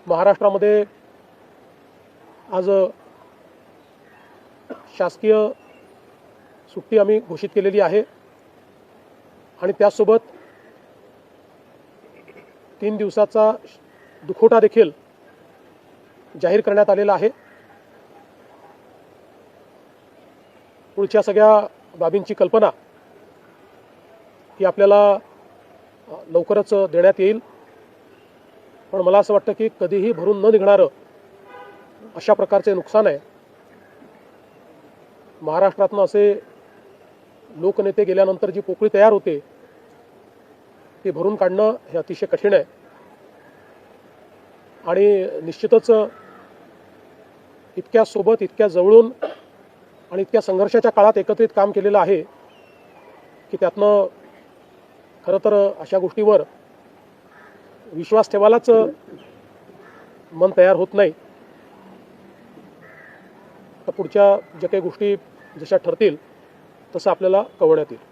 महाराष्ट्रामध्ये आज शासकीय सुट्टी आम्ही घोषित केलेली आहे आणि त्यासोबत 3 दिवसाचा दुखवटा देखील जाहीर करण्यात आलेला आहे। पुढच्या सगळ्या बाबींची कल्पना ही आपल्याला लवकरच देण्यात येईल, पण मला असं वाटतं की कधीही भरून न निघणारं अशा प्रकारचे नुकसान आहे। महाराष्ट्रातनं असे लोकनेते गेल्यानंतर जी पोकळी तयार होते ती भरून काढणं हे अतिशय कठीण आहे आणि निश्चितच इतक्या सोबत, इतक्या जवळून आणि इतक्या संघर्षाच्या काळात एकत्रित काम केलेलं आहे की त्यातनं खरं तर अशा गोष्टीवर विश्वास ठेवायलाच मन तयार होत नाही। तर पुढच्या ज्या काही गोष्टी जशा ठरतील तसं आपल्याला कळवण्यात येईल।